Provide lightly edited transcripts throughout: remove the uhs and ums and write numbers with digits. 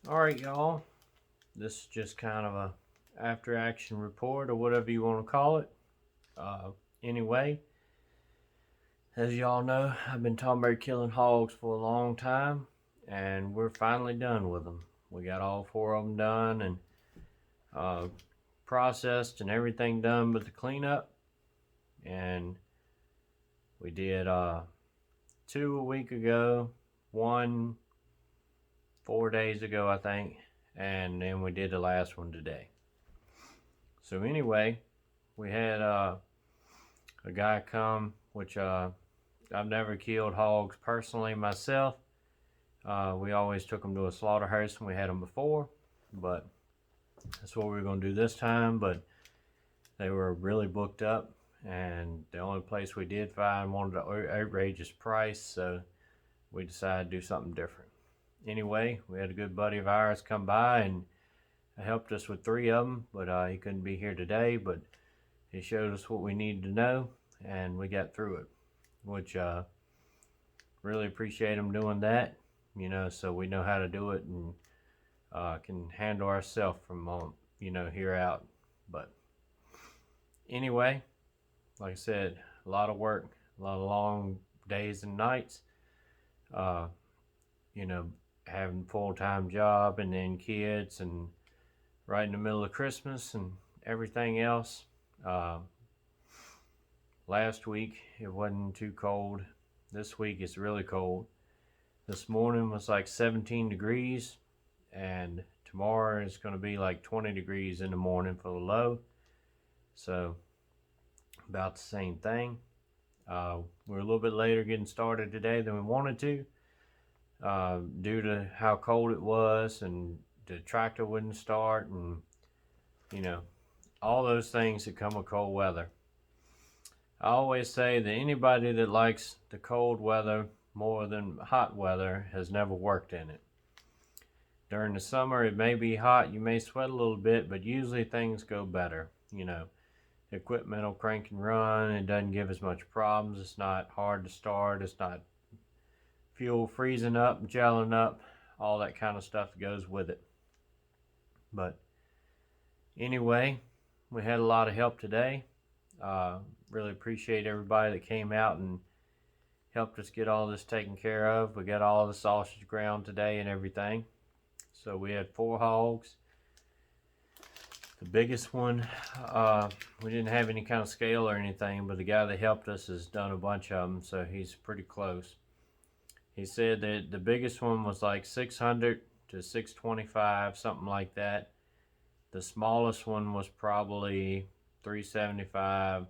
Alright, y'all. This is just kind of a after action report or whatever you want to call it. Uh, anyway, as y'all know, I've been talking about killing hogs for a long time, and we're finally done with them. We got all four of them done and uh, processed and everything done but the cleanup. And we did two a week ago, one 4 days ago, I think, and then we did the last one today. So anyway, we had a guy come, which I've never killed hogs personally myself. We always took them to a slaughterhouse when we had them before, but that's what we were going to do this time. But they were really booked up, and the only place we did find wanted an outrageous price, so we decided to do something different. Anyway, we had a good buddy of ours come by and helped us with three of them, but he couldn't be here today, but he showed us what we needed to know, and we got through it, which really appreciate him doing that, so we know how to do it and can handle ourselves from here out. But anyway, like I said, a lot of work, a lot of long days and nights. Uh, Having a full-time job and then kids and right in the middle of Christmas and everything else. Uh, Last week it wasn't too cold. This week it's really cold. This morning was like 17 degrees, and tomorrow is going to be like 20 degrees in the morning for the low. So about the same thing. We're a little bit later getting started today than we wanted to, due to how cold it was, and the tractor wouldn't start, and all those things that come with cold weather. I always say that anybody that likes the cold weather more than hot weather has never worked in it. During the summer it may be hot, you may sweat a little bit, but usually things go better. The equipment will crank and run, it doesn't give as much problems, it's not hard to start, it's not fuel freezing up, gelling up, all that kind of stuff that goes with it. But anyway, we had a lot of help today. Really appreciate everybody that came out and helped us get all this taken care of. We got all the sausage ground today and everything. So we had 4 hogs. The biggest one, we didn't have any kind of scale or anything, but the guy that helped us has done a bunch of them, so he's pretty close. He said that the biggest one was like 600 to 625, something like that. The smallest one was probably 375,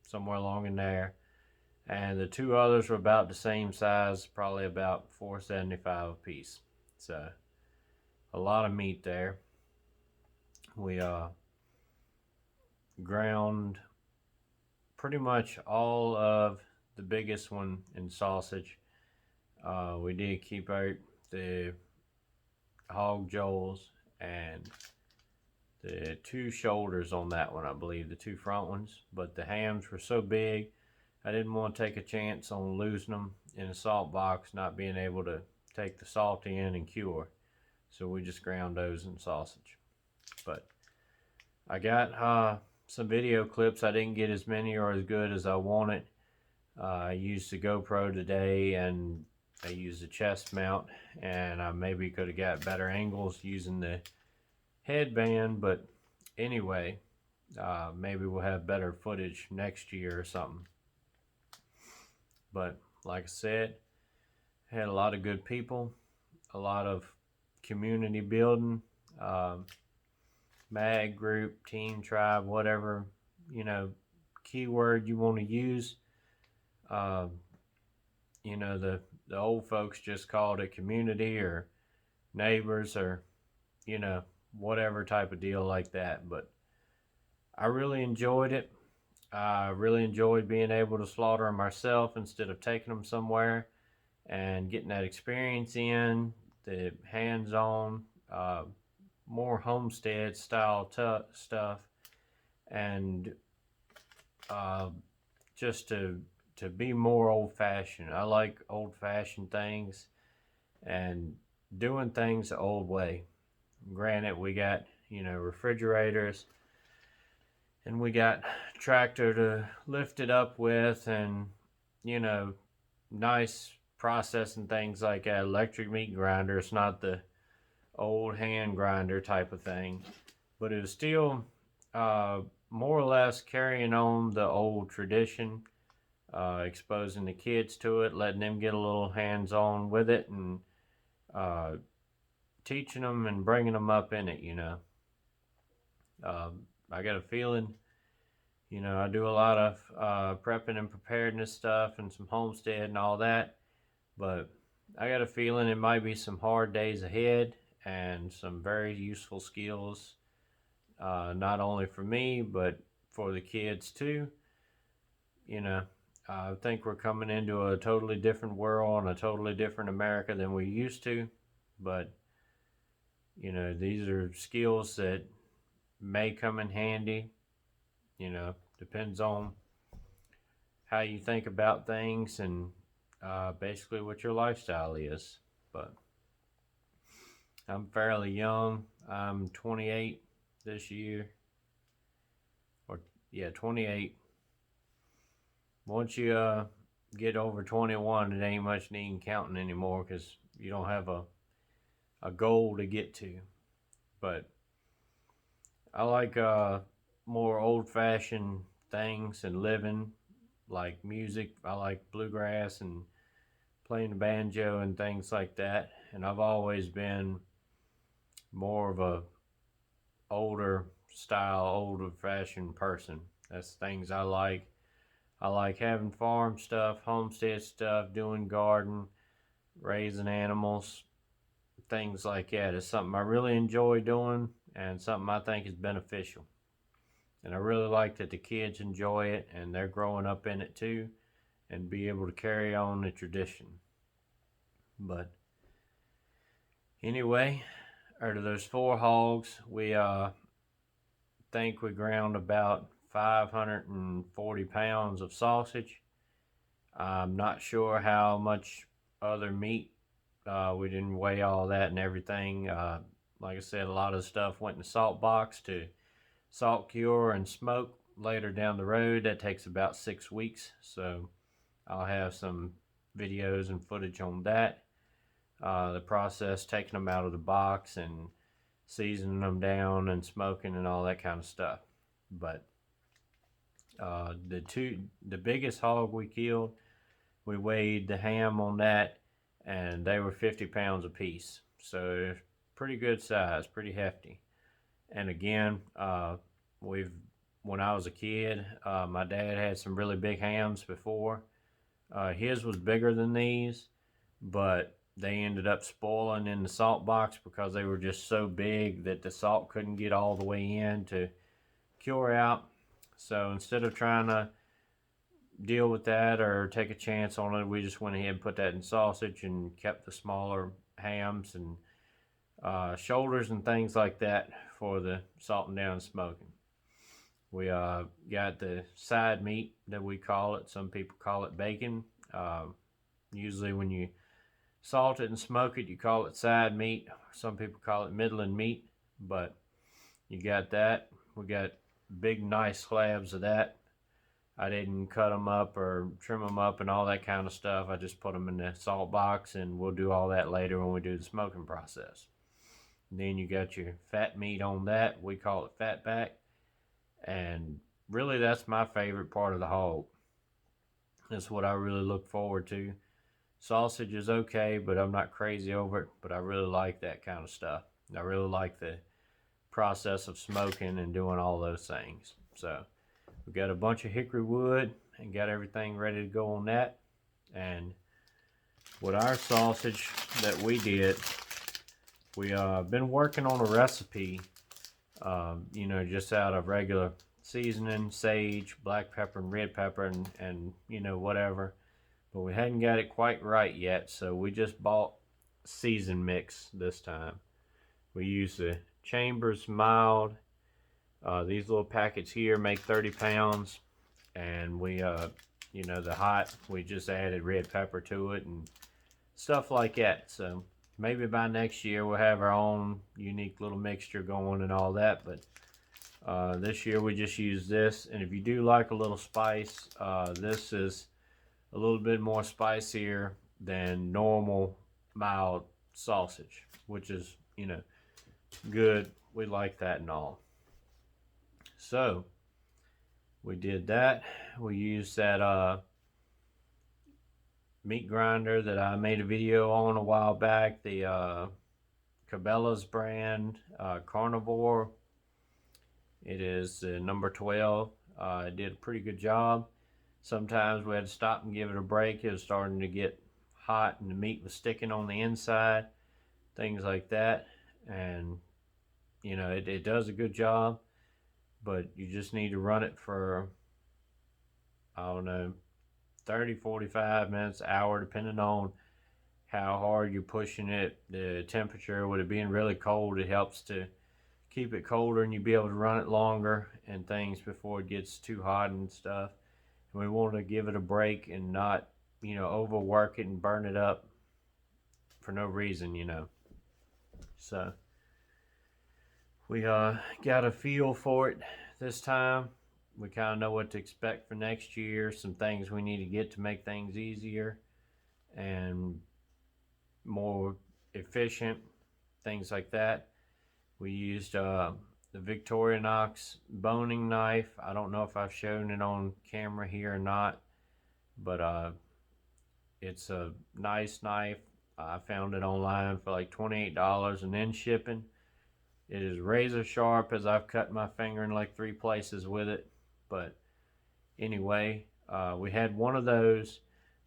somewhere along in there. And the 2 others were about the same size, probably about 475 a piece. So a lot of meat there. We ground pretty much all of the biggest one in sausage. We did keep out the hog jowls and the 2 shoulders on that one, I believe, the 2 front ones. But the hams were so big, I didn't want to take a chance on losing them in a salt box, not being able to take the salt in and cure. So we just ground those in sausage. But I got some video clips. I didn't get as many or as good as I wanted. I used the GoPro today, and I used the chest mount, and I maybe could have got better angles using the headband. But anyway, maybe we'll have better footage next year or something. But like I said, had a lot of good people, a lot of community building, mag group, team, tribe, whatever keyword you want to use. The old folks just called it community or neighbors or whatever type of deal like that. But I really enjoyed it. I really enjoyed being able to slaughter them myself instead of taking them somewhere and getting that experience in, the hands-on, more homestead style stuff, and just to be more old-fashioned. I like old-fashioned things and doing things the old way. Granted, we got, refrigerators, and we got tractor to lift it up with, and, you know, nice processing things like an electric meat grinder. It's not the old hand grinder type of thing, but it was still more or less carrying on the old tradition, exposing the kids to it, letting them get a little hands on with it, and uh, teaching them and bringing them up in it, I got a feeling, I do a lot of prepping and preparedness stuff and some homestead and all that, but I got a feeling it might be some hard days ahead and some very useful skills, not only for me, but for the kids too. You know, I think we're coming into a totally different world and a totally different America than we used to, but these are skills that may come in handy. Depends on how you think about things and basically what your lifestyle is. But I'm fairly young. I'm 28 this year. Or, yeah, 28. Once you get over 21, it ain't much need counting anymore because you don't have a goal to get to. But I like more old-fashioned things and living, like music. I like bluegrass and playing the banjo and things like that. And I've always been more of a older style, older fashioned person. That's things I like. I like having farm stuff, homestead stuff, doing garden, raising animals, things like that. It's something I really enjoy doing and something I think is beneficial. And I really like that the kids enjoy it and they're growing up in it too and be able to carry on the tradition. But anyway, out of those 4 hogs, we think we ground about 540 pounds of sausage. I'm not sure how much other meat. We didn't weigh all that and everything. Like I said, a lot of stuff went in the salt box to salt cure and smoke later down the road. That takes about 6 weeks, so I'll have some videos and footage on that. The process, taking them out of the box and seasoning them down and smoking and all that kind of stuff. But the biggest hog we killed, we weighed the ham on that, and they were 50 pounds a piece. So pretty good size, pretty hefty. And again, when I was a kid, my dad had some really big hams before. His was bigger than these, but they ended up spoiling in the salt box because they were just so big that the salt couldn't get all the way in to cure out. So instead of trying to deal with that or take a chance on it, we just went ahead and put that in sausage and kept the smaller hams and shoulders and things like that for the salting down and smoking. We got the side meat that we call it. Some people call it bacon. Usually when you salt it and smoke it, you call it side meat. Some people call it middling meat, but you got that. We got big nice slabs of that. I didn't cut them up or trim them up and all that kind of stuff. I just put them in the salt box, and we'll do all that later when we do the smoking process. And then you got your fat meat on that. We call it fat back. And really that's my favorite part of the hog. That's what I really look forward to. Sausage is okay, but I'm not crazy over it. But I really like that kind of stuff. I really like the process of smoking and doing all those things. So we got a bunch of hickory wood and got everything ready to go on that. And with our sausage that we did, we been working on a recipe, just out of regular seasoning, sage, black pepper, and red pepper, and whatever. But we hadn't got it quite right yet, so we just bought season mix this time. We use the Chambers Mild. These little packets here make 30 pounds, and we, the hot, we just added red pepper to it and stuff like that. So maybe by next year we'll have our own unique little mixture going and all that, but this year we just use this. And if you do like a little spice, this is a little bit more spicier than normal mild sausage, which is, you know, good. We like that and all. So we did that. We used that meat grinder that I made a video on a while back, the Cabela's brand Carnivore. It is number 12. It did a pretty good job. Sometimes we had to stop and give it a break. It was starting to get hot and the meat was sticking on the inside, things like that. And you know, it does a good job, but you just need to run it for, I don't know, 30, 45 minutes, hour, depending on how hard you're pushing it. The temperature, with it being really cold, it helps to keep it colder and you'll be able to run it longer and things before it gets too hot and stuff. And we want to give it a break and not, you know, overwork it and burn it up for no reason, you know. So we got a feel for it this time. We kind of know what to expect for next year, some things we need to get to make things easier and more efficient, things like that. We used the Victorinox boning knife. I don't know if I've shown it on camera here or not, but it's a nice knife. I found it online for like $28 and then shipping. It is razor sharp, as I've cut my finger in like 3 places with it. But anyway, we had one of those,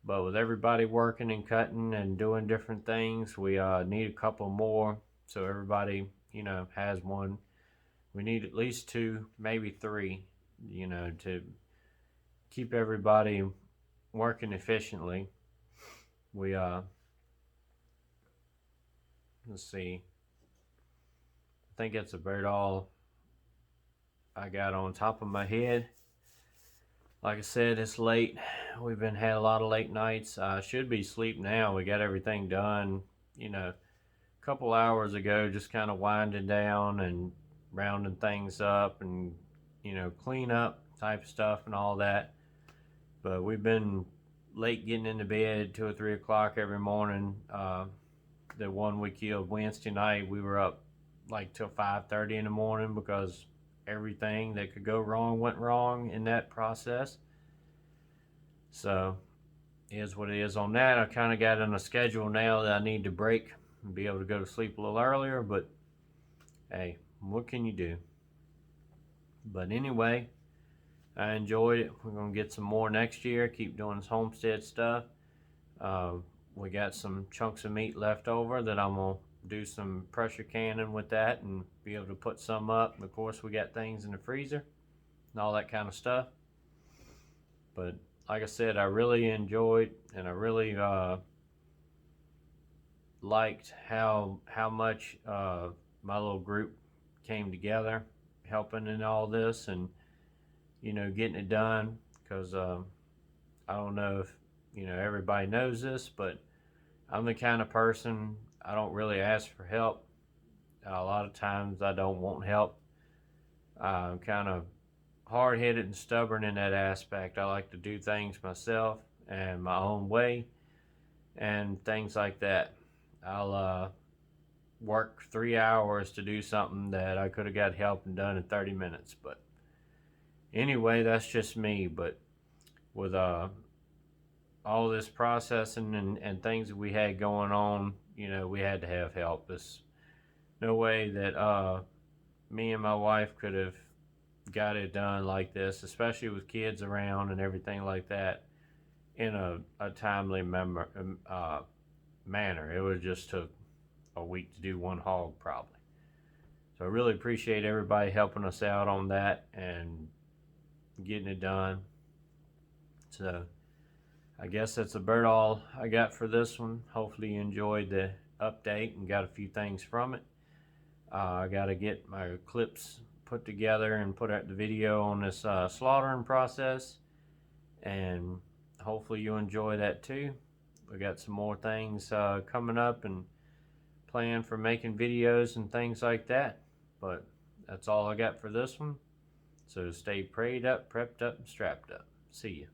but with everybody working and cutting and doing different things, we need a couple more so everybody, you know, has one. We need at least 2, maybe 3, you know, to keep everybody working efficiently. We let's see, I think that's about all I got on top of my head. Like I said, it's late. We've had a lot of late nights. I should be asleep now. We got everything done, you know, a couple hours ago, just kind of winding down and rounding things up and, you know, clean up type stuff and all that. But we've been late getting into bed, 2 or 3 o'clock every morning. The one we killed Wednesday night, we were up like till 5:30 in the morning because everything that could go wrong went wrong in that process. So it is what it is on that. I kind of got on a schedule now that I need to break and be able to go to sleep a little earlier, but hey, what can you do? But anyway, I enjoyed it. We're going to get some more next year, keep doing this homestead stuff. We got some chunks of meat left over that I'm going to do some pressure canning with that and be able to put some up. And of course, we got things in the freezer and all that kind of stuff. But like I said, I really enjoyed and I really liked how much my little group came together helping in all this and, you know, getting it done. Because I don't know if, you know, everybody knows this, but I'm the kind of person, I don't really ask for help. A lot of times I don't want help. I'm kind of hard-headed and stubborn in that aspect. I like to do things myself and my own way and things like that. I'll work 3 hours to do something that I could have got help and done in 30 minutes. But anyway, that's just me. But with all this processing and things that we had going on, you know, we had to have help. There's no way that me and my wife could have got it done like this, especially with kids around and everything like that, in a timely manner. It would just took a week to do one hog probably. So I really appreciate everybody helping us out on that and getting it done. So I guess that's about all I got for this one. Hopefully you enjoyed the update and got a few things from it. I got to get my clips put together and put out the video on this slaughtering process, and hopefully you enjoy that too. We got some more things coming up, and plan for making videos and things like that. But that's all I got for this one. So stay prayed up, prepped up, and strapped up. See ya.